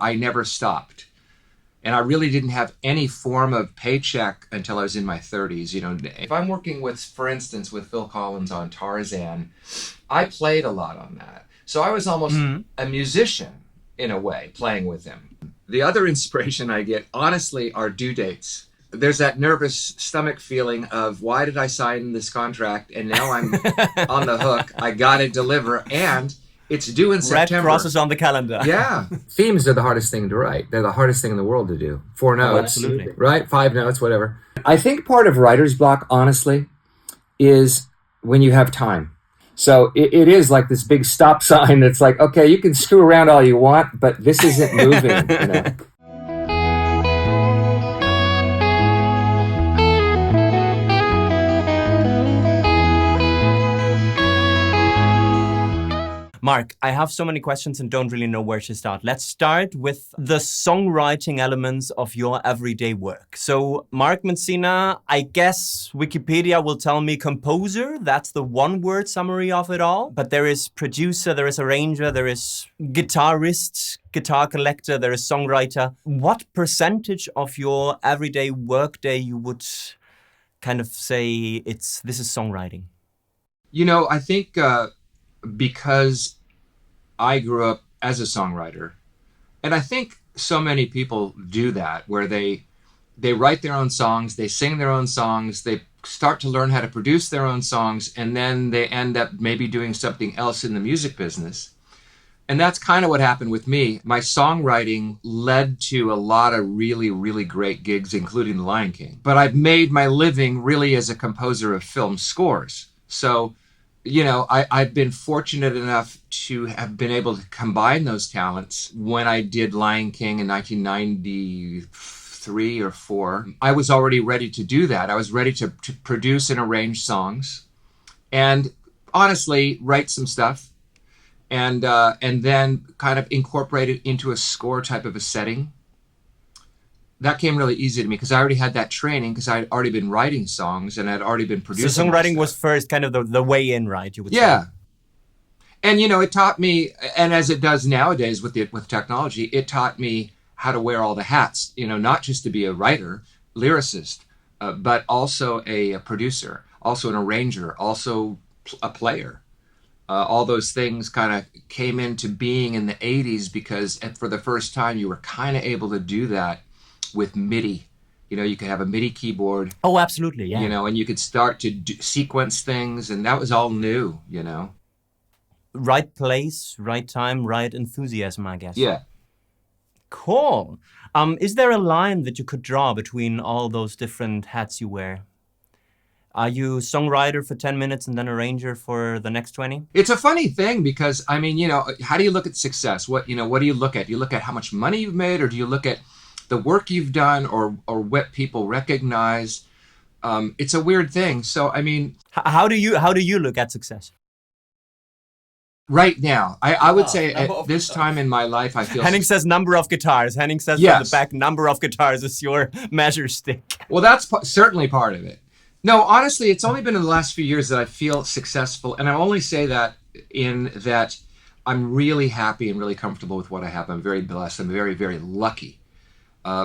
I never stopped. And I really didn't have any form of paycheck until I was in my 30s. You know, if I'm working with, for instance, with Phil Collins on Tarzan, I played a lot on that. So I was almost a musician in a way, playing with him. The other inspiration I get, honestly, are due dates. There's that nervous stomach feeling of, why did I sign this contract? And now I'm on the hook. I got to deliver. And it's due in September. Red crosses on the calendar. Yeah. Themes are the hardest thing to write. They're the hardest thing in the world to do. 4 notes, absolutely. Right? 5 notes, whatever. I think part of writer's block, honestly, is when you have time. So it is like this big stop sign that's like, okay, you can screw around all you want, but this isn't moving, you know. Mark, I have so many questions and don't really know where to start. Let's start with the songwriting elements of your everyday work. So, Mark Mancina, I guess Wikipedia will tell me composer. That's the one-word summary of it all. But there is producer, there is arranger, there is guitarist, guitar collector, there is songwriter. What percentage of your everyday workday you would kind of say this is songwriting? You know, I think because I grew up as a songwriter, and I think so many people do that, where they write their own songs, they sing their own songs, they start to learn how to produce their own songs, and then they end up maybe doing something else in the music business. And that's kind of what happened with me. My songwriting led to a lot of really, really great gigs, including The Lion King. But I've made my living really as a composer of film scores. So, you know, I've been fortunate enough to have been able to combine those talents. When I did Lion King in 1993 or 4, I was already ready to do that. I was ready to produce and arrange songs and honestly write some stuff and then kind of incorporate it into a score type of a setting. That came really easy to me because I already had that training because I'd already been writing songs and I'd already been producing. So songwriting was first kind of the way in, right? You would say. Yeah. And, you know, it taught me, and as it does nowadays with technology, it taught me how to wear all the hats, you know, not just to be a writer, lyricist, but also a producer, also an arranger, also a player. All those things kind of came into being in the 80s because for the first time you were kind of able to do that with MIDI. You know, you could have a MIDI keyboard. Oh, absolutely, yeah. You know, and you could start to sequence things, and that was all new, you know. Right place, right time, right enthusiasm, I guess. Yeah. Cool. Is there a line that you could draw between all those different hats you wear? Are you songwriter for 10 minutes and then arranger for the next 20? It's a funny thing because, I mean, you know, how do you look at success? What do you look at? Do you look at how much money you've made, or do you look at the work you've done, or what people recognize? It's a weird thing. So, I mean, how do you look at success? Right now, I would say at this time in my life, I feel... Henning says number of guitars. Henning says yes. From the back, number of guitars is your measure stick. Well, that's certainly part of it. No, honestly, it's only been in the last few years that I feel successful. And I only say that in that I'm really happy and really comfortable with what I have. I'm very blessed. I'm very, very lucky.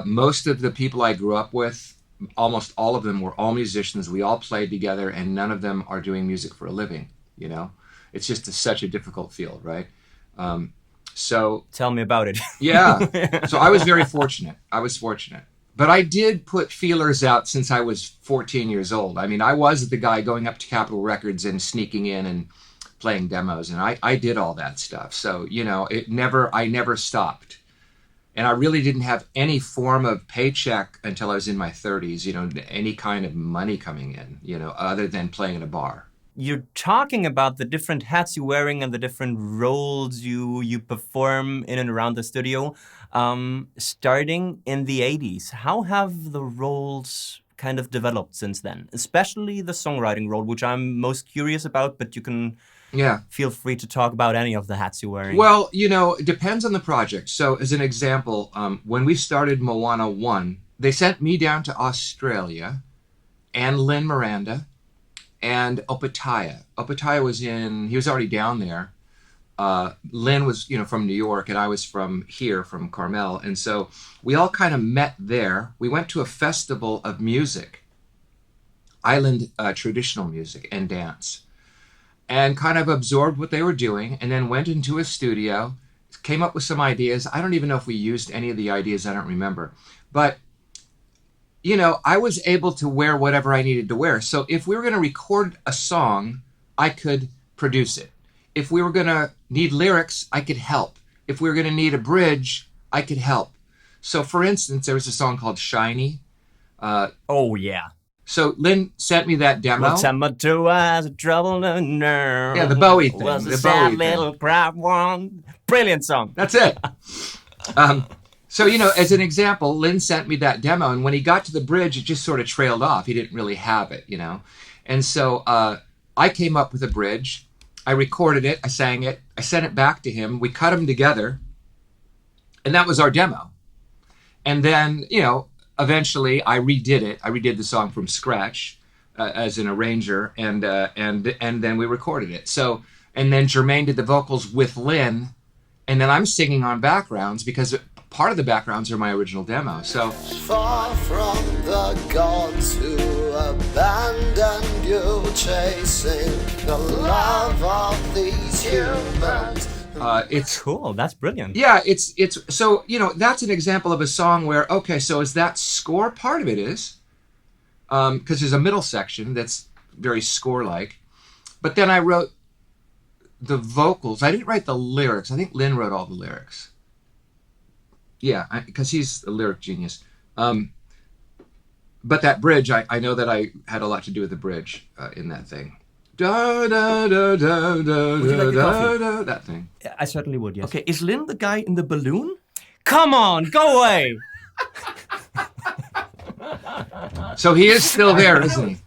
Most of the people I grew up with, almost all of them were all musicians. We all played together, and none of them are doing music for a living, you know? It's just such a difficult field, right? So tell me about it. Yeah. So I was very fortunate. But I did put feelers out since I was 14 years old. I mean, I was the guy going up to Capitol Records and sneaking in and playing demos, and I did all that stuff. So, you know, I never stopped. And I really didn't have any form of paycheck until I was in my 30s, you know, any kind of money coming in, you know, other than playing in a bar. You're talking about the different hats you're wearing and the different roles you perform in and around the studio, starting in the 80s. How have the roles kind of developed since then? Especially the songwriting role, which I'm most curious about, but you can... Yeah. Feel free to talk about any of the hats you're wearing. Well, you know, it depends on the project. So as an example, when we started Moana 1, they sent me down to Australia and Lin-Manuel and Opataya. Opataya he was already down there. Lin was, from New York, and I was from here, from Carmel. And so we all kind of met there. We went to a festival of music, island traditional music and dance, and kind of absorbed what they were doing, and then went into a studio, came up with some ideas. I don't even know if we used any of the ideas. I don't remember. But, I was able to wear whatever I needed to wear. So if we were going to record a song, I could produce it. If we were going to need lyrics, I could help. If we were going to need a bridge, I could help. So, for instance, there was a song called Shiny. Oh, yeah. So Lin sent me that demo. Well, time of two eyes of trouble and nerve. Yeah, the Bowie thing. Was a the sad Bowie little thing. crap one. Brilliant song. That's it. So, as an example, Lin sent me that demo, and when he got to the bridge, it just sort of trailed off. He didn't really have it, And so I came up with a bridge. I recorded it. I sang it. I sent it back to him. We cut them together, and that was our demo. And then, eventually I redid it. I redid the song from scratch as an arranger, and then we recorded it. So, and then Jermaine did the vocals with Lin, and then I'm singing on backgrounds because part of the backgrounds are my original demo. So far from the gods who abandoned you, chasing the love of these humans. It's cool. That's brilliant. Yeah, it's so that's an example of a song where so is that score? Part of it is because there's a middle section that's very score-like, but then I wrote the vocals. I didn't write the lyrics. I think Lin wrote all the lyrics. Yeah, because he's a lyric genius. But that bridge, I know that I had a lot to do with the bridge in that thing. Da da da da da da da da. That thing. I certainly would. Yes. Okay, is Lin the guy in the balloon? Come on, go away. So he is still there, isn't he?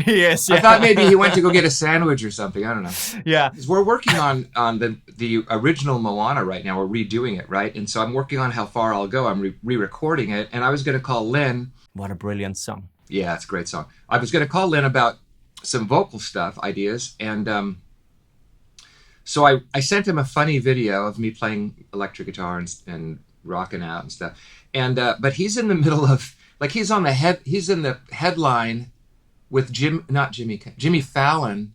Yes. Yeah. I thought maybe he went to go get a sandwich or something. I don't know. Yeah. We're working on the original Moana right now. We're redoing it, right? And so I'm working on how far I'll go. I'm re-recording it, and I was going to call Lin. What a brilliant song. Yeah, it's a great song. I was going to call Lin about some vocal stuff, ideas, and so I sent him a funny video of me playing electric guitar and rocking out and stuff. And but he's in the middle of he's in the headline with Jimmy Fallon.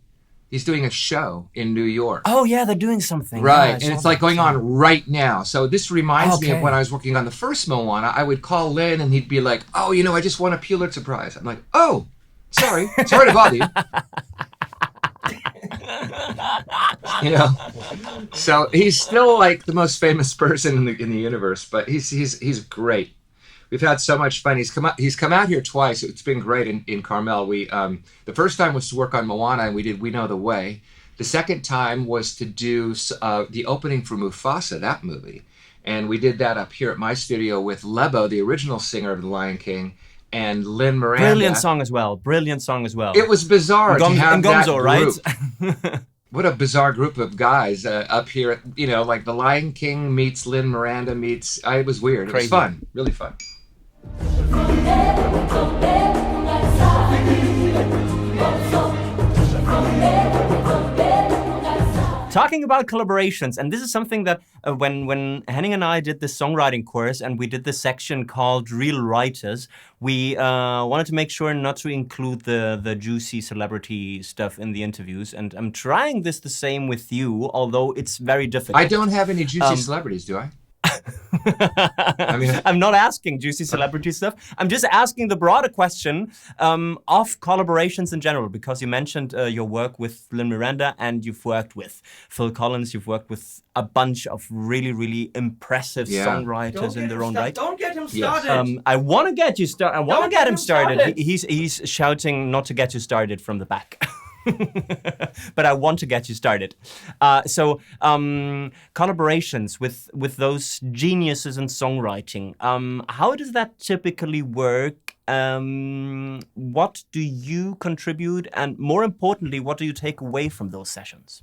He's doing a show in New York. Oh yeah, they're doing something. Right, yeah, and it's going on right now. So this reminds me of when I was working on the first Moana. I would call Lin and he'd be like, "Oh, I just won a Pulitzer Prize." I'm like, "Oh, sorry to bother you." So he's still the most famous person in the universe, but he's great. We've had so much fun. He's come out here twice. It's been great in Carmel. We the first time was to work on Moana, and we did We Know the Way. The second time was to do the opening for Mufasa, that movie, and we did that up here at my studio with Lebo, the original singer of The Lion King, and Lin-Manuel. Brilliant song as well. It was bizarre to have that Gomzo, group. Right? What a bizarre group of guys up here. The Lion King meets Lin-Miranda meets. It was weird. Crazy. It was fun. Really fun. Talking about collaborations, and this is something that when Henning and I did the songwriting course and we did this section called Real Writers, we wanted to make sure not to include the juicy celebrity stuff in the interviews. And I'm trying this the same with you, although it's very difficult. I don't have any juicy celebrities, do I? I'm not asking juicy celebrity stuff. I'm just asking the broader question of collaborations in general, because you mentioned your work with Lin-Miranda and you've worked with Phil Collins. You've worked with a bunch of really, really impressive songwriters in their own right. Don't get him started. I want to get you started. I want to get him started. He's shouting not to get you started from the back. But I want to get you started. So collaborations with those geniuses in songwriting. How does that typically work? What do you contribute? And more importantly, what do you take away from those sessions?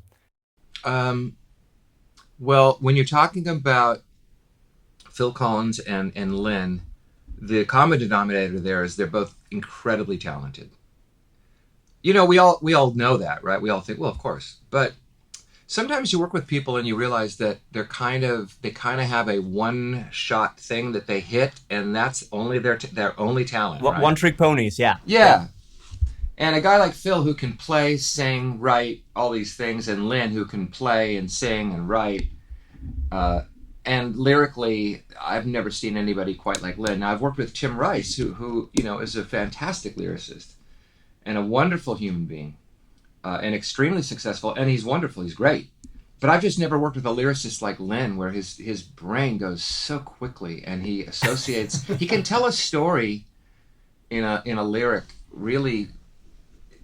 Well, when you're talking about Phil Collins and Lin, the common denominator there is they're both incredibly talented. We all know that, right? We all think, well, of course. But sometimes you work with people and you realize that they kind of have a one-shot thing that they hit, and that's only their only talent. Right? One-trick ponies, yeah. Yeah. And a guy like Phil who can play, sing, write, all these things, and Lin who can play and sing and write. And lyrically, I've never seen anybody quite like Lin. Now, I've worked with Tim Rice, who is a fantastic lyricist and a wonderful human being, and extremely successful. And he's wonderful. He's great. But I've just never worked with a lyricist like Lin, where his brain goes so quickly, and he associates. He can tell a story in a lyric really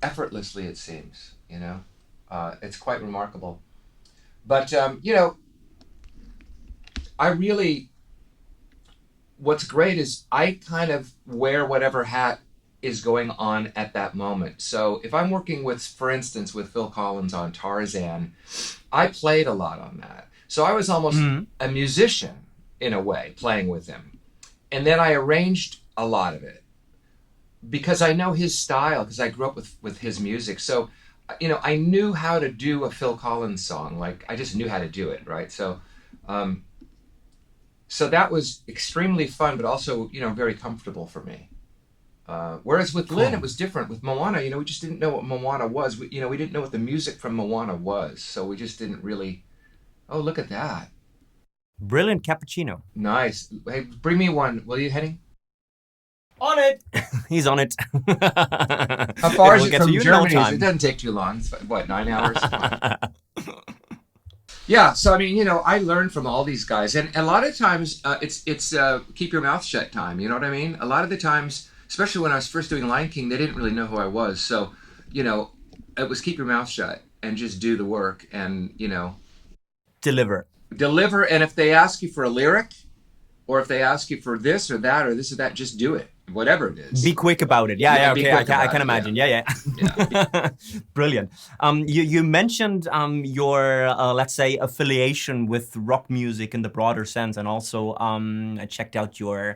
effortlessly, it seems. It's quite remarkable. But what's great is I kind of wear whatever hat is going on at that moment. So if I'm working with, for instance, with Phil Collins on Tarzan, I played a lot on that. So I was almost a musician in a way, playing with him. And then I arranged a lot of it because I know his style, because I grew up with his music. So, I knew how to do a Phil Collins song. Like, I just knew how to do it, right? So, so that was extremely fun, but also, very comfortable for me. Whereas with Lin, it was different. With Moana, we just didn't know what Moana was. We didn't know what the music from Moana was. So we just didn't really, oh, look at that. Brilliant cappuccino. Nice. Hey, bring me one, will you, Henning? On it. He's on it. How far is it from Germany? It doesn't take too long. It's, 9 hours? Yeah, so I learned from all these guys, and a lot of times it's keep your mouth shut time. You know what I mean? A lot of the times, especially when I was first doing Lion King, they didn't really know who I was. So, it was keep your mouth shut and just do the work, and deliver. And if they ask you for a lyric, or if they ask you for this or that or this or that, just do it. Whatever it is. Be quick about it. Yeah, okay. I can imagine. Yeah. Brilliant. You mentioned your, let's say, affiliation with rock music in the broader sense, and also I checked out your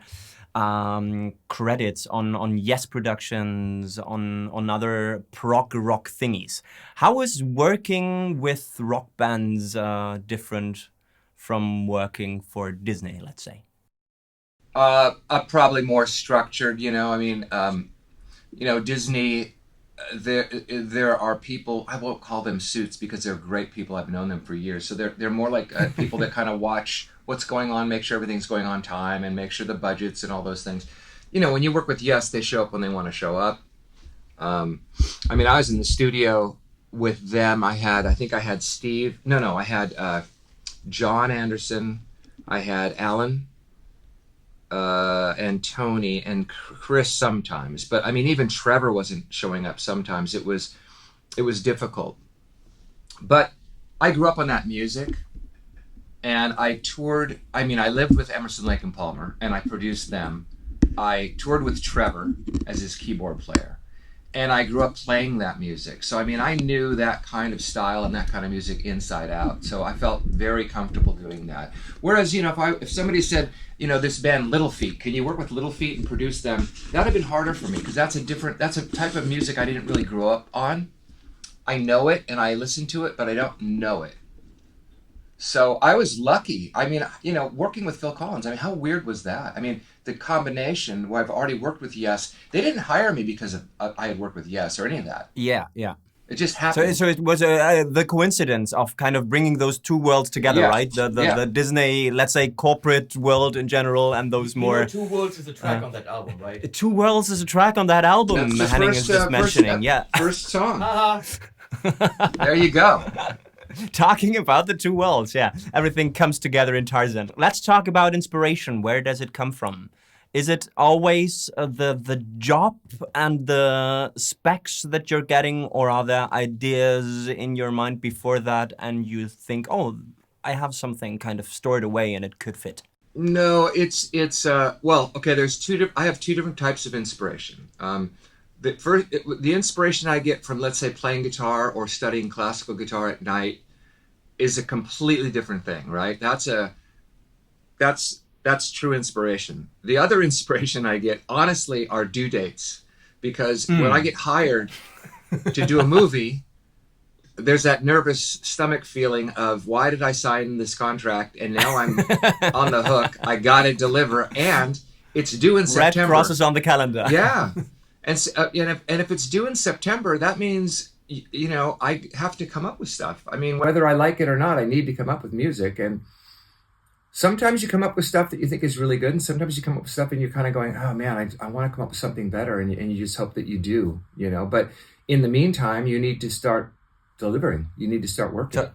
credits on Yes Productions, on other prog rock thingies. How is working with rock bands different from working for Disney, let's say? Probably more structured, Disney, there are people, I won't call them suits because they're great people. I've known them for years. So they're more like people that kind of watch what's going on, make sure everything's going on time, and make sure the budgets and all those things. When you work with Yes, they show up when they want to show up. I was in the studio with them. I had Steve. I had John Anderson. I had Alan. And Tony and Chris sometimes, but even Trevor wasn't showing up sometimes. It was difficult, but I grew up on that music, and I toured. I lived with Emerson, Lake and Palmer, and I produced them. I toured with Trevor as his keyboard player, and I grew up playing that music. So I knew that kind of style and that kind of music inside out. So I felt very comfortable doing that. Whereas if somebody said, this band Little Feat, can you work with Little Feat and produce them? That'd have been harder for me because that's a type of music I didn't really grow up on. I know it and I listen to it, but I don't know it. So I was lucky. Working with Phil Collins, how weird was that? The combination where I've already worked with Yes, they didn't hire me because I had worked with Yes or any of that. Yeah. It just happened. So it was the coincidence of kind of bringing those two worlds together, right? The Disney, let's say, corporate world in general, and those more. Two Worlds is a track on that album, right? Two Worlds is a track on that album. Henning is just mentioning, first song. There you go. Talking about the two worlds, everything comes together in Tarzan. Let's talk about inspiration. Where does it come from? Is it always the job and the specs that you're getting, or are there ideas in your mind before that and you think, oh, I have something kind of stored away and it could fit? No, it's okay, I have two different types of inspiration. The inspiration I get from, let's say, playing guitar or studying classical guitar at night is a completely different thing, right? That's true inspiration. The other inspiration I get, honestly, are due dates. Because when I get hired to do a movie, there's that nervous stomach feeling of, why did I sign this contract? And now I'm on the hook. I got to deliver. And it's due in September. Red crosses on the calendar. Yeah. And if it's due in September, that means, I have to come up with stuff. I mean, whether I like it or not, I need to come up with music. And sometimes you come up with stuff that you think is really good. And sometimes you come up with stuff and you're kind of going, oh man, I want to come up with something better. And you just hope that you do, But in the meantime, you need to start delivering. You need to start working. So,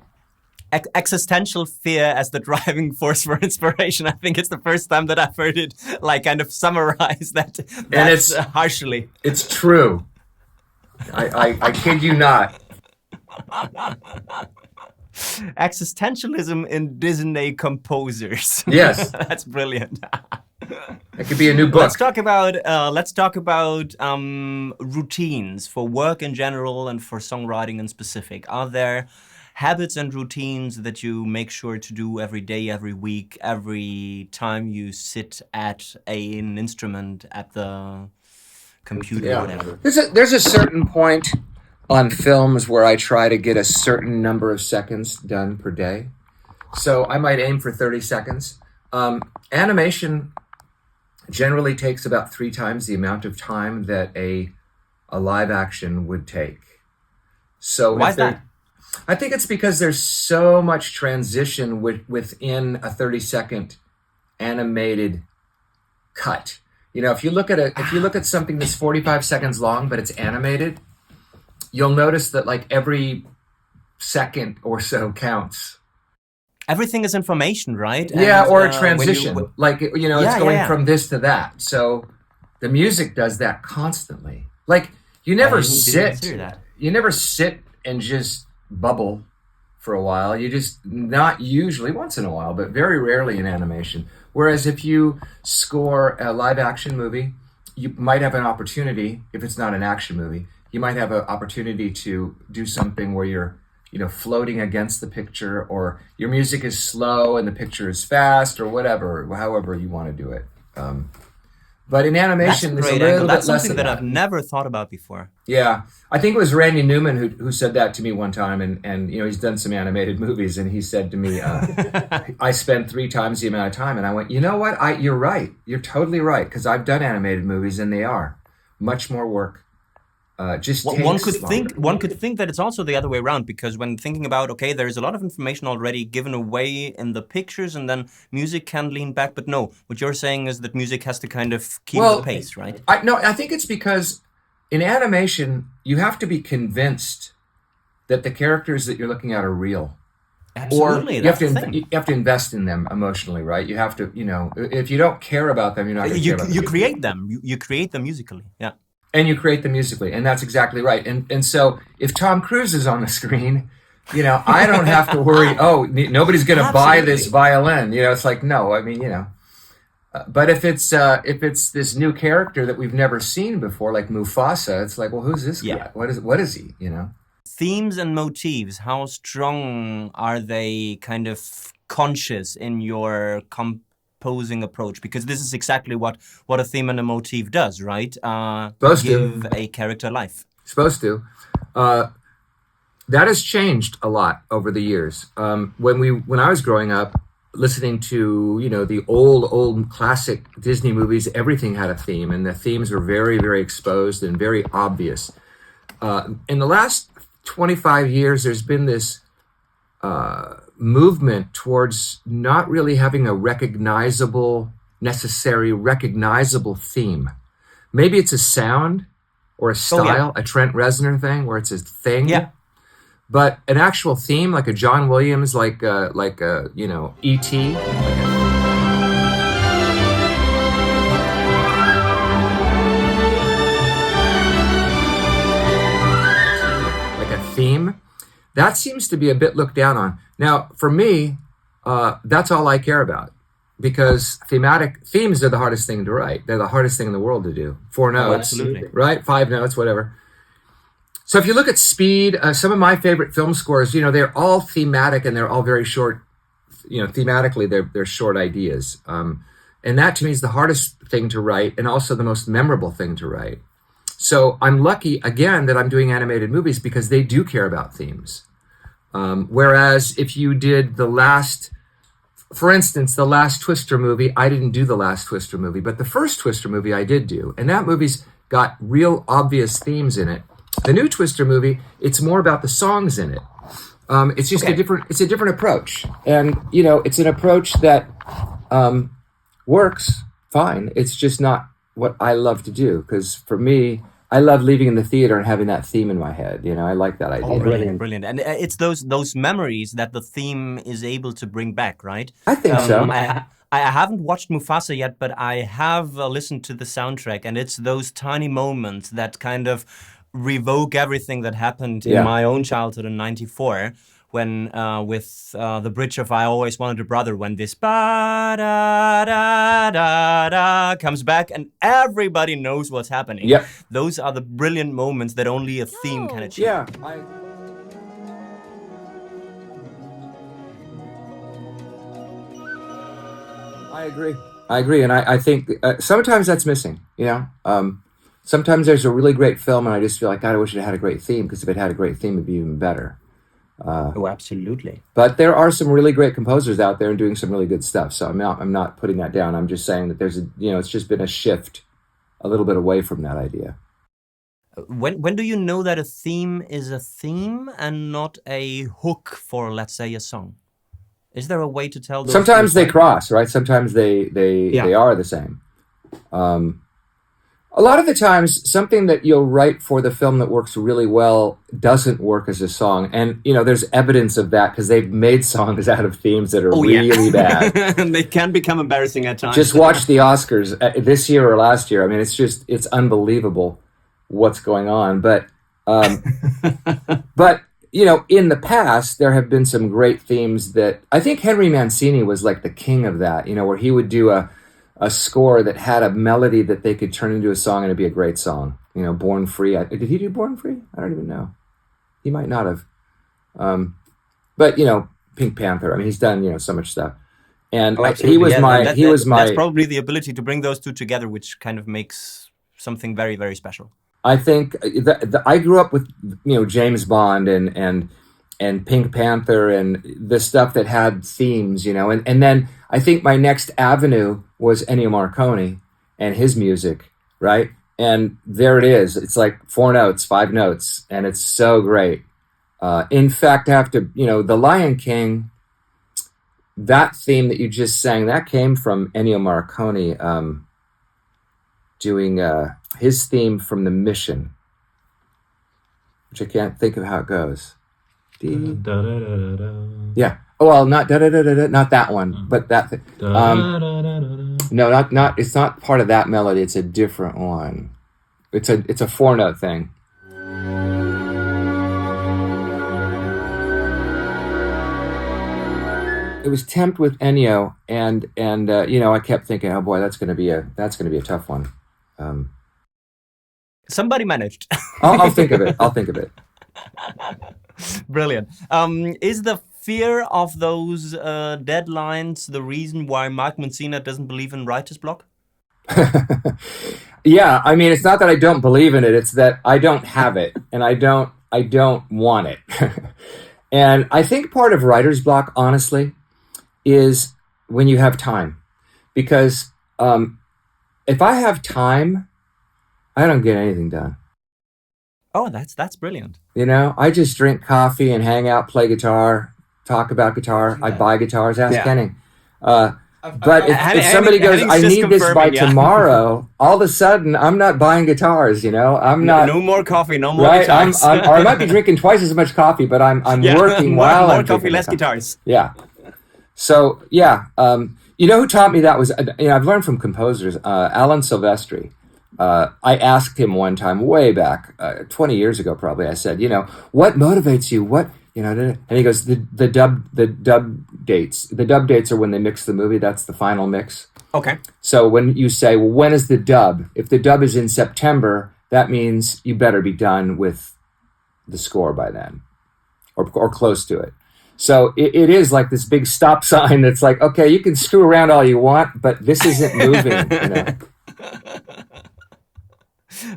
existential fear as the driving force for inspiration. I think it's the first time that I've heard it kind of summarize that and it's harshly. It's true. I kid you not. Existentialism in Disney composers. Yes. That's brilliant. It could be a new book. Let's talk about routines for work in general and for songwriting in specific. Are there habits and routines that you make sure to do every day, every week, every time you sit at an instrument, at the computer, or whatever? There's a certain point on films where I try to get a certain number of seconds done per day. So I might aim for 30 seconds. Animation generally takes about 3 times the amount of time that a live action would take. So why is that? I think it's because there's so much transition within a 30-second animated cut. If you look at something that's 45 seconds long but it's animated, you'll notice that every second or so counts. Everything is information, right? Yeah, and, or a transition. It's going from this to that. So the music does that constantly. You never sit and just bubble for a while. You just, not usually, once in a while, but very rarely in animation. Whereas if you score a live action movie, you might have an opportunity, if it's not an action movie, you might have an opportunity to do something where you're, floating against the picture, or your music is slow and the picture is fast, or whatever, however you want to do it. But in animation, there's a little bit less of that. That's something that I've never thought about before. Yeah. I think it was Randy Newman who said that to me one time, and he's done some animated movies, and he said to me, I spend 3 times the amount of time. And I went, you know what? You're right. You're totally right, because I've done animated movies, and they are much more work. One could think that it's also the other way around, because when thinking about, there's a lot of information already given away in the pictures, and then music can lean back. But no, what you're saying is that music has to kind of keep the pace, right? I think it's because in animation, you have to be convinced that the characters that you're looking at are real. Absolutely. Or you have to invest in them emotionally, right? You have to, if you don't care about them, you're not going to care about them. You create them. You create them musically, yeah. And you create them musically, and that's exactly right. And so if Tom Cruise is on the screen, I don't have to worry, nobody's going to buy this violin. It's no, but if it's this new character that we've never seen before, like Mufasa, it's like, well, who's this guy? What is he, Themes and motifs, how strong are they kind of conscious in your composing approach? Because this is exactly what a theme and a motif does, right? Give a character life. Supposed to. That has changed a lot over the years. When I was growing up, listening to the old classic Disney movies, everything had a theme, and the themes were very, very exposed and very obvious. In the last 25 years, there's been this movement towards not really having a necessary recognizable theme. Maybe it's a sound or a style, a Trent Reznor thing, where it's a thing. Yeah. But an actual theme, like a John Williams, like E.T. Like a theme, that seems to be a bit looked down on. Now, for me, that's all I care about, because themes are the hardest thing to write. They're the hardest thing in the world to do. 4 notes, right? 5 notes, whatever. So if you look at Speed, some of my favorite film scores, they're all thematic, and they're all very short. Thematically, they're short ideas. And that to me is the hardest thing to write, and also the most memorable thing to write. So I'm lucky, again, that I'm doing animated movies, because they do care about themes. Whereas if you did for instance, the last Twister movie, I didn't do the last Twister movie, but the first Twister movie I did do. And that movie's got real obvious themes in it. The new Twister movie, it's more about the songs in it. It's just a different approach. And, it's an approach that works fine. It's just not what I love to do. Because for me, I love leaving in the theater and having that theme in my head. I like that idea. Oh, brilliant. And it's those memories that the theme is able to bring back, right? I think so. I haven't watched Mufasa yet, but I have listened to the soundtrack, and it's those tiny moments that kind of revoke everything that happened in my own childhood in '94, when with the bridge of "I Always Wanted a Brother," when this ba da da da da comes back and everybody knows what's happening. Yep. Those are the brilliant moments that only a theme can achieve. Yeah. I agree, and I think sometimes that's missing. Sometimes there's a really great film, and I just feel like, God, I wish it had a great theme, because if it had a great theme, it'd be even better. Oh, absolutely. But there are some really great composers out there and doing some really good stuff. So I'm not putting that down. I'm just saying that there's it's just been a shift a little bit away from that idea. When do you know that a theme is a theme and not a hook for, let's say, a song? Is there a way to tell those? Sometimes they cross, right? Sometimes they are the same. A lot of the times, something that you'll write for the film that works really well doesn't work as a song. And, there's evidence of that because they've made songs out of themes that are really bad. And they can become embarrassing at times. Just watch the Oscars this year or last year. I mean, it's unbelievable what's going on. But, in the past, there have been some great themes that I think Henry Mancini was like the king of that, where he would do a score that had a melody that they could turn into a song and it'd be a great song. Born Free. Did he do Born Free? I don't even know. He might not have. But Pink Panther. I mean, he's done so much stuff. And he was my. That's probably the ability to bring those two together, which kind of makes something very, very special. I think I grew up with James Bond and Pink Panther and the stuff that had themes, and then I think my next avenue was Ennio Morricone and his music, right? And there it is. It's like 4 notes, 5 notes, and it's so great. In fact, after The Lion King, that theme that you just sang, that came from Ennio Morricone doing his theme from The Mission, which I can't think of how it goes. Yeah. Oh, well, not da da da da, not that one, but that. No, not. It's not part of that melody. It's a different one. It's a 4-note thing. It was Tempt with Ennio, and I kept thinking, oh boy, that's gonna be a tough one. Somebody managed. I'll think of it. Brilliant. Is the fear of those deadlines the reason why Mark Mancina doesn't believe in writer's block? Yeah, I mean, it's not that I don't believe in it; it's that I don't have it, and I don't want it. And I think part of writer's block, honestly, is when you have time, because if I have time, I don't get anything done. Oh, that's brilliant. I just drink coffee and hang out, play guitar, talk about guitar. I buy guitars, ask Kenny. But if somebody goes, I need this by tomorrow, all of a sudden, I'm not buying guitars, I'm not. No more coffee, no more guitars. or I might be drinking twice as much coffee, but I'm working while I'm coffee, less guitars. Yeah. So, who taught me that was, I've learned from composers, Alan Silvestri. I asked him one time, way back, 20 years ago probably, I said, what motivates you? What, and he goes, the dub dates. The dub dates are when they mix the movie. That's the final mix. Okay. So when you say, well, when is the dub? If the dub is in September, that means you better be done with the score by then, or close to it. So it is like this big stop sign that's like, okay, you can screw around all you want, but this isn't moving.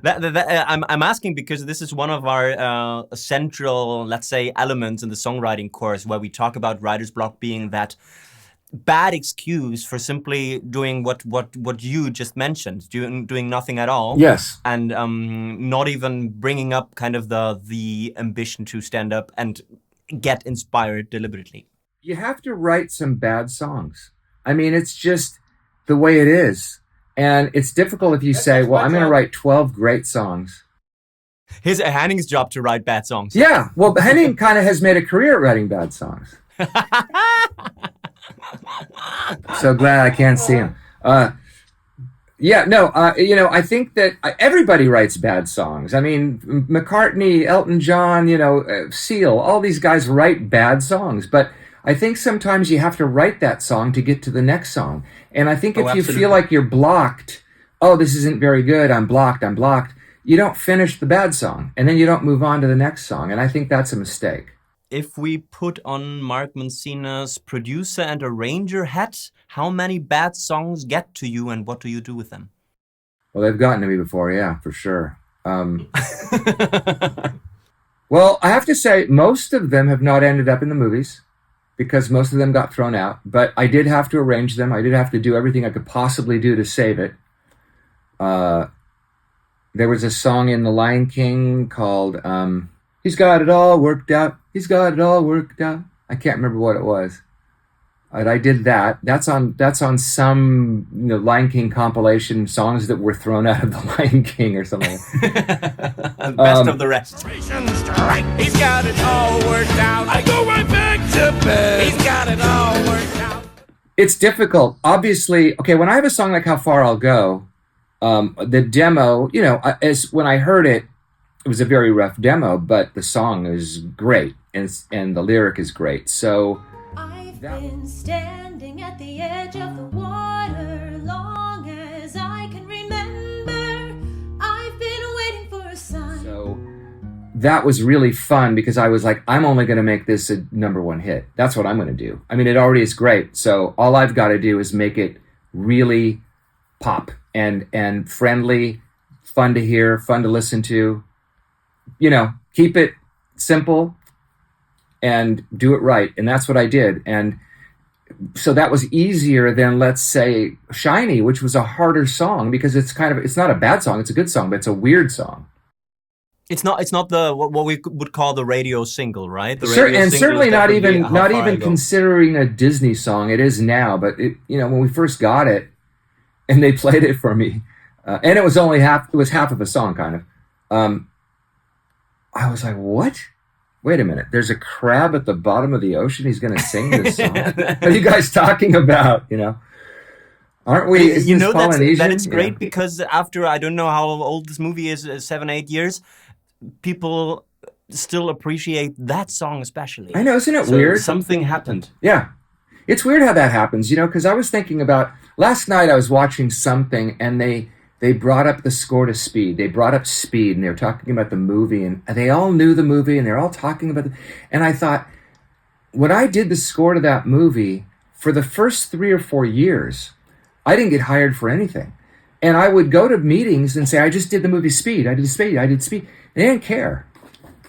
I'm asking because this is one of our central, let's say, elements in the songwriting course, where we talk about writer's block being that bad excuse for simply doing what you just mentioned, doing nothing at all. Yes. And not even bringing up kind of the ambition to stand up and get inspired deliberately. You have to write some bad songs. I mean, it's just the way it is. And it's difficult if you say, well, I'm going to write 12 great songs. Here's Henning's job to write bad songs. Yeah. Well, Henning kind of has made a career at writing bad songs. So glad I can't see him. I think that everybody writes bad songs. I mean, McCartney, Elton John, Seal, all these guys write bad songs. But I think sometimes you have to write that song to get to the next song. And I think if you feel like you're blocked, oh, this isn't very good, I'm blocked, you don't finish the bad song. And then you don't move on to the next song. And I think that's a mistake. If we put on Mark Mancina's producer and arranger hat, how many bad songs get to you and what do you do with them? Well, they've gotten to me before, yeah, for sure. Well, I have to say, most of them have not ended up in the movies because most of them got thrown out. But I did have to arrange them. I did have to do everything I could possibly do to save it. There was a song in The Lion King called... He's got it all worked out. He's got it all worked out. I can't remember what it was. But I did that. That's on some Lion King compilation, songs that were thrown out of The Lion King or something. Best of the rest. He's got it all worked out. I go right back to bed. He's got it all worked out. It's difficult. Obviously, okay, when I have a song like How Far I'll Go, the demo, as when I heard it, it was a very rough demo, but the song is great, and the lyric is great. So I've been standing at the edge of the water long as I can remember. I've been waiting for a sign. So that was really fun because I was like, I'm only going to make this a number one hit. That's what I'm going to do. I mean, it already is great. So all I've got to do is make it really pop and friendly, fun to hear, fun to listen to. Keep it simple and do it right. And that's what I did. And so that was easier than, let's say, Shiny, which was a harder song because it's not a bad song. It's a good song, but it's a weird song. It's not the what we would call the radio single, right? Certainly not even considering a Disney song. It is now, but when we first got it and they played it for me, and it was only half of a song kind of. I was like, what? Wait a minute. There's a crab at the bottom of the ocean. He's going to sing this song. What are you guys talking about? Aren't we? Is this Polynesian? That it's great because after, I don't know how old this movie is, 7-8 years, people still appreciate that song especially. I know. Isn't it weird? Something happened. Yeah. It's weird how that happens, because I was thinking about, last night I was watching something and they brought up the score to Speed. They brought up Speed, and they were talking about the movie, and they all knew the movie, and they're all talking about it. And I thought, when I did the score to that movie, for the first 3 or 4 years, I didn't get hired for anything. And I would go to meetings and say, I just did the movie Speed. I did Speed. And they didn't care.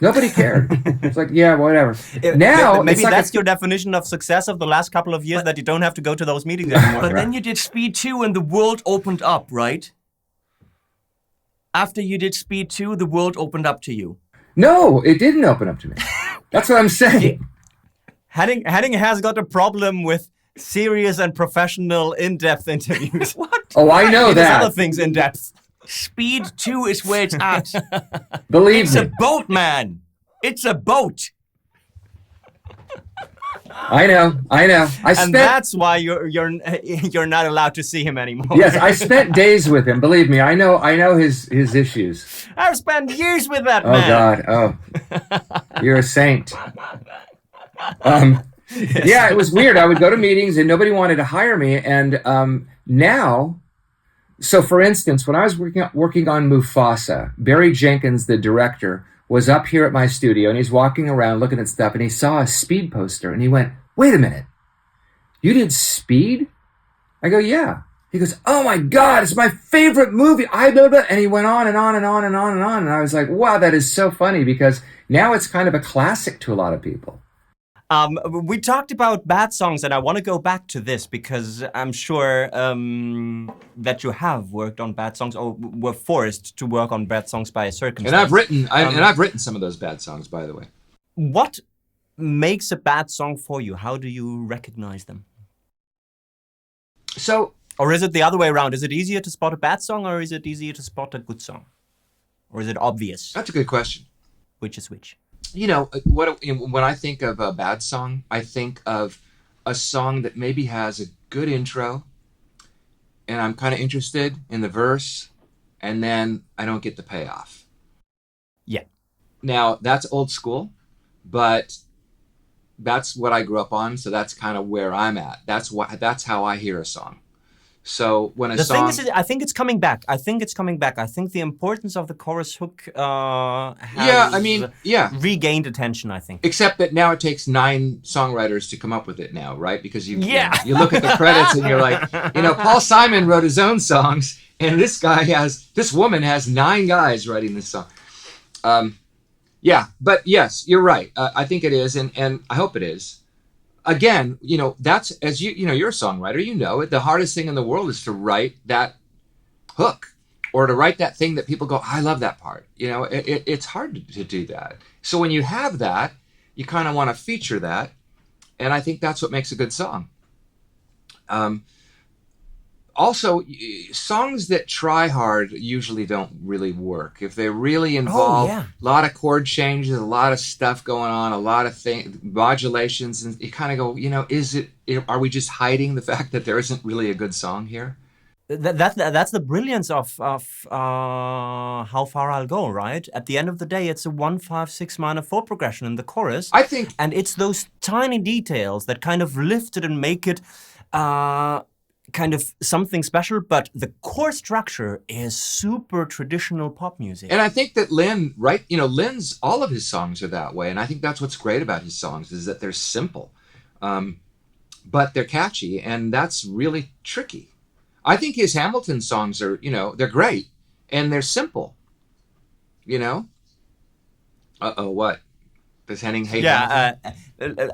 Nobody cared. It's like, yeah, whatever. Now, maybe that's your definition of success of the last couple of years, that you don't have to go to those meetings anymore. But then you did Speed 2 and the world opened up, right? After you did Speed 2, the world opened up to you. No, it didn't open up to me. That's what I'm saying. Henning has got a problem with serious and professional in-depth interviews. What? Oh, I know that. Other things in-depth. Speed 2 is where it's at. Believe it's me. It's a boat, man. It's a boat. I know. And that's why you're not allowed to see him anymore. Yes, I spent days with him. Believe me, I know his issues. I've spent years with that man. Oh God, you're a saint. Yeah, it was weird. I would go to meetings and nobody wanted to hire me. And now, so for instance, when I was working on Mufasa, Barry Jenkins, the director, was up here at my studio, and he's walking around looking at stuff, and he saw a Speed poster, and he went, wait a minute, you did Speed? I go, yeah. He goes, "Oh my God, it's my favorite movie." And he went on and on and on and on and on. And I was like, wow, that is so funny because now it's kind of a classic to a lot of people. We talked about bad songs, and I want to go back to this because I'm sure that you have worked on bad songs or were forced to work on bad songs by a circumstance. And I've written some of those bad songs, by the way. What makes a bad song for you? How do you recognize them? So, or is it the other way around? Is it easier to spot a bad song, or is it easier to spot a good song? Or is it obvious? That's a good question. Which is which? You know, when I think of a bad song, I think of a song that maybe has a good intro, and I'm kind of interested in the verse, and then I don't get the payoff. Yeah. Now, that's old school, but that's what I grew up on, so that's kind of where I'm at. That's how I hear a song. So when the thing is, I think it's coming back. I think the importance of the chorus hook has regained attention, I think. Except that now it takes 9 songwriters to come up with it now, right? Because you look at the credits and you're like, Paul Simon wrote his own songs, and this woman has 9 guys writing this song. But yes, you're right. I think it is, and I hope it is. Again, that's, as you're a songwriter, the hardest thing in the world is to write that hook or to write that thing that people go, I love that part. It's hard to do that. So when you have that, you kind of want to feature that. And I think that's what makes a good song. Also, songs that try hard usually don't really work. If they really involve a lot of chord changes, a lot of stuff going on, a lot of modulations, and you kind of go, are we just hiding the fact that there isn't really a good song here? That's the brilliance of How Far I'll Go, right? At the end of the day, it's a 1-5-6 minor 4 progression in the chorus. I think, and it's those tiny details that kind of lift it and make it kind of something special, but the core structure is super traditional pop music. And I think that Lin, right? Lin's, all of his songs are that way, and I think that's what's great about his songs is that they're simple, but they're catchy, and that's really tricky. I think his Hamilton songs are, they're great, and they're simple. What? Does Henning hate Hamilton?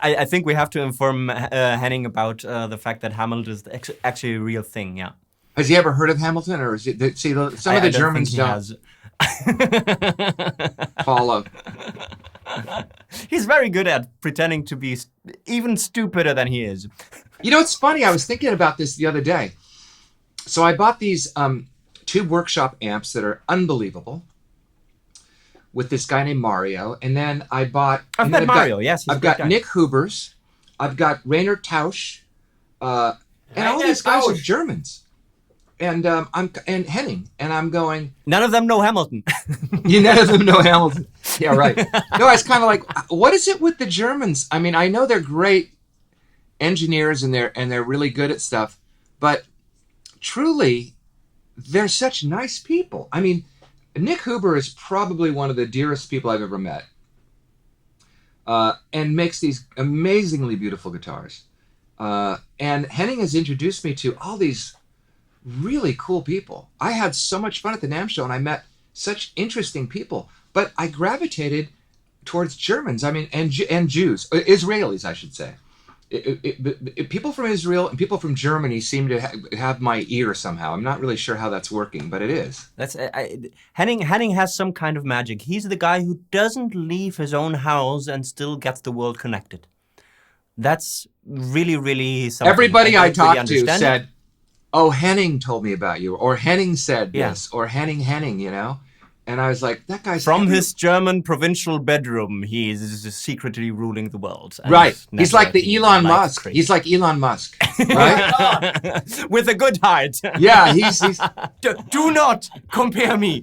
I think we have to inform Henning about the fact that Hamilton is actually a real thing, yeah. Has he ever heard of Hamilton? Or is it, some of the Germans don't follow. He's very good at pretending to be even stupider than he is. It's funny. I was thinking about this the other day. So I bought these Tube Workshop amps that are unbelievable, with this guy named Mario, and then I bought... I've met Mario, yes. I've got Nick Huber's, I've got Rainer Tausch, and all these guys are Germans. And and Henning, and I'm going... None of them know Hamilton. None of them know Hamilton. Yeah, right. No, I was kind of like, what is it with the Germans? I mean, I know they're great engineers and they're really good at stuff, but truly, they're such nice people. I mean, Nick Huber is probably one of the dearest people I've ever met, and makes these amazingly beautiful guitars. And Henning has introduced me to all these really cool people. I had so much fun at the NAMM show, and I met such interesting people. But I gravitated towards Germans. I mean, and Jews, Israelis, I should say. People from Israel and people from Germany seem to have my ear somehow. I'm not really sure how that's working, but it is. Henning has some kind of magic. He's the guy who doesn't leave his own house and still gets the world connected. That's really, really something. Everybody I talked to said, "Oh, Henning told me about you," or "Henning said this," or Henning, And I was like, that guy's... From his German provincial bedroom, he's secretly ruling the world. Right. He's like the Elon Musk. Crazy. He's like Elon Musk, right? With a good heart. Yeah, he's... Do not compare me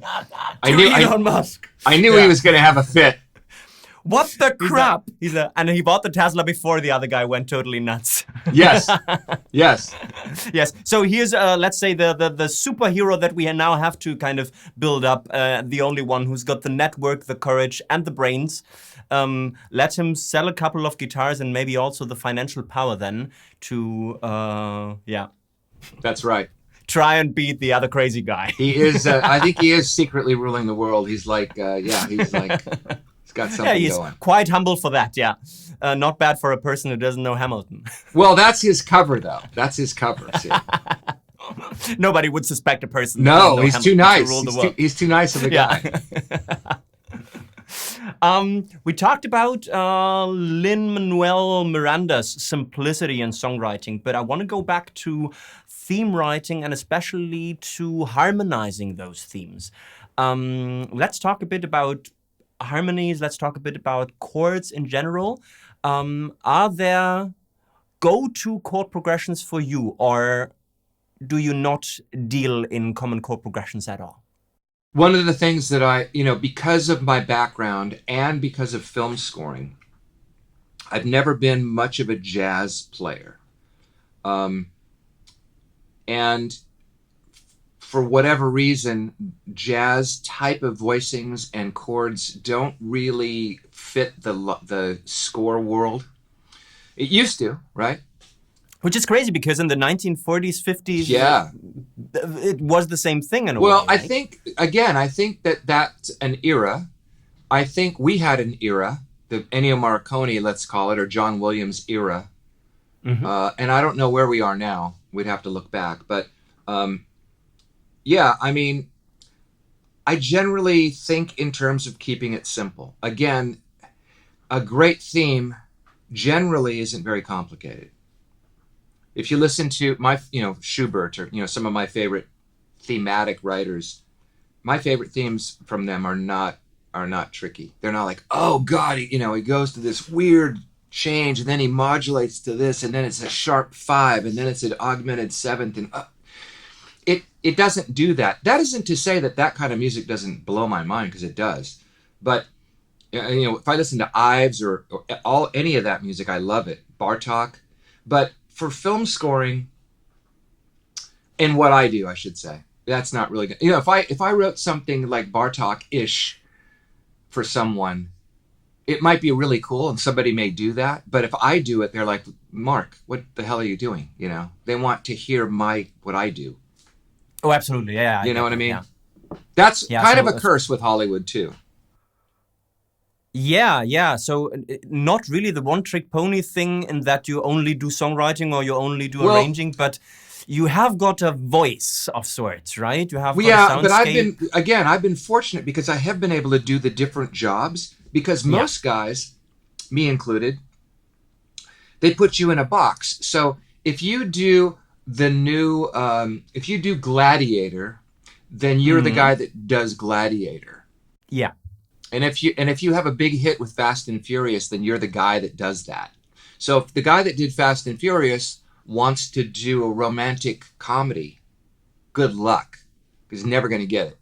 to Elon Musk. I knew he was going to have a fit. What the crap? And he bought the Tesla before the other guy went totally nuts. Yes. Yes. Yes. So here's, let's say, the superhero that we now have to kind of build up. The only one who's got the network, the courage, and the brains. Let him sell a couple of guitars and maybe also the financial power then to, That's right. try and beat the other crazy guy. He is. I think he is secretly ruling the world. He's like, he's got something He's going. quite humble for that. Yeah, not bad for a person who doesn't know Hamilton. Well, that's his cover, though. That's his cover. See? Nobody would suspect a person. No, he's too nice. To rule the world. He's too nice of a guy. We talked about Lin-Manuel Miranda's simplicity in songwriting, but I want to go back to theme writing and especially to harmonizing those themes. Let's talk a bit about harmonies. Let's talk a bit about chords in general. Are there go-to chord progressions for you, or do you not deal in common chord progressions at all? One of the things that because of my background and because of film scoring, I've never been much of a jazz player. And for whatever reason, jazz type of voicings and chords don't really fit the score world. It used to, right? Which is crazy because in the 1940s, 50s, it was the same thing in a way. Well, right? I think that's an era. I think we had an era, the Ennio Morricone, let's call it, or John Williams era. Mm-hmm. And I don't know where we are now. We'd have to look back. But I generally think in terms of keeping it simple. Again, a great theme generally isn't very complicated. If you listen to Schubert or some of my favorite thematic writers, my favorite themes from them are not tricky. They're not like, oh God, he goes to this weird change and then he modulates to this and then it's a sharp 5 and then it's an augmented 7th and it doesn't do that. That isn't to say that kind of music doesn't blow my mind, because it does. But if I listen to Ives or any of that music, I love it. Bartok, but for film scoring, and what I do, I should say, that's not really good. If I wrote something like Bartok-ish for someone, it might be really cool, and somebody may do that. But if I do it, they're like, Mark, what the hell are you doing? They want to hear what I do. Oh, absolutely, yeah. You know what I mean? Yeah. That's kind of a curse with Hollywood too. Yeah. So not really the one-trick pony thing in that you only do songwriting or you only do arranging, but you have got a voice of sorts, right? You have got a soundscape. But I've been fortunate because I have been able to do the different jobs, because most guys, me included, they put you in a box. So if you do if you do Gladiator, then you're the guy that does Gladiator. Yeah. And if you have a big hit with Fast and Furious, then you're the guy that does that. So if the guy that did Fast and Furious wants to do a romantic comedy, good luck, because he's never going to get it.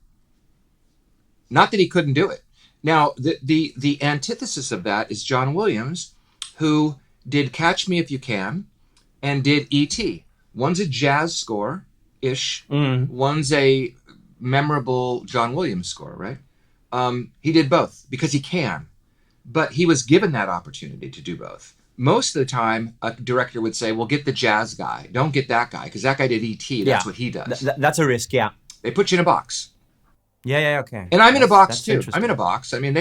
Not that he couldn't do it. Now, the antithesis of that is John Williams, who did Catch Me If You Can and did E.T. One's a jazz score-ish. One's a memorable John Williams score, right? He did both because he can, but he was given that opportunity to do both. Most of the time, a director would say, well, get the jazz guy. Don't get that guy, because that guy did E.T. That's what he does. That's a risk, yeah. They put you in a box. Yeah, okay. And I'm in a box, too. I'm in a box. I mean,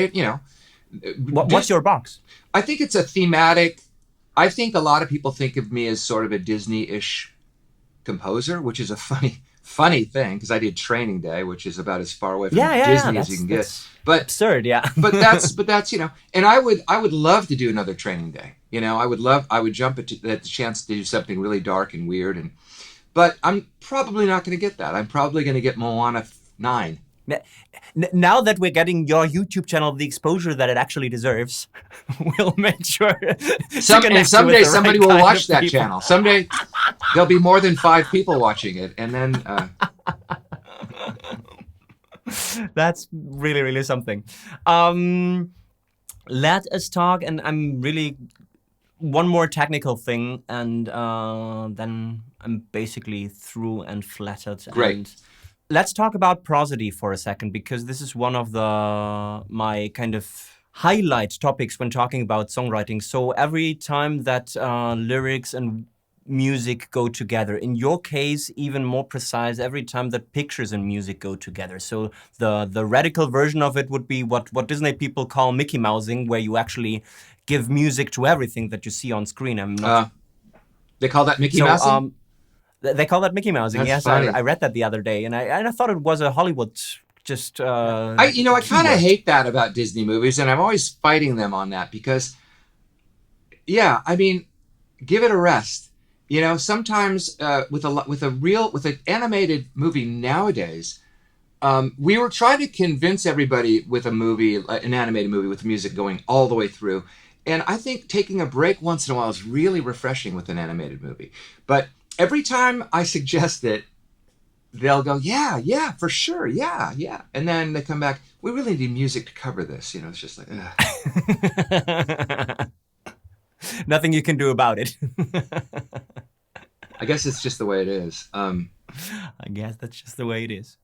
what's your box? I think it's a thematic. I think a lot of people think of me as sort of a Disney-ish composer, which is a funny thing, because I did Training Day, which is about as far away from Disney as you can get. But absurd, yeah. but that's and I would love to do another Training Day. I would jump at the chance to do something really dark and weird, but I'm probably not going to get that. I'm probably going to get Moana 9. Now that we're getting your YouTube channel the exposure that it actually deserves, we'll make sure. Someday somebody will watch that channel. Someday there'll be more than 5 people watching it, and then. That's really, really something. Let us talk, and I'm really one more technical thing, and then I'm basically through and flattered. Great. And let's talk about prosody for a second, because this is one of my kind of highlight topics when talking about songwriting. So every time that lyrics and music go together. In your case, even more precise every time that pictures and music go together. So the radical version of it would be what Disney people call Mickey Mousing, where you actually give music to everything that you see on screen. I'm not. They call that Mickey Mousing? They call that Mickey Mousing. That's Yes, funny. I read that the other day, and I thought it was a Hollywood just. I kind of hate that about Disney movies, and I'm always fighting them on that because, yeah, I mean, give it a rest. You know, sometimes with an animated movie nowadays, we were trying to convince everybody with a movie, an animated movie with music going all the way through. And I think taking a break once in a while is really refreshing with an animated movie. But every time I suggest it, they'll go, yeah, for sure, yeah. And then they come back, we really need music to cover this. You know, it's just like, ugh. Nothing you can do about it. I guess it's just the way it is. I guess that's just the way it is.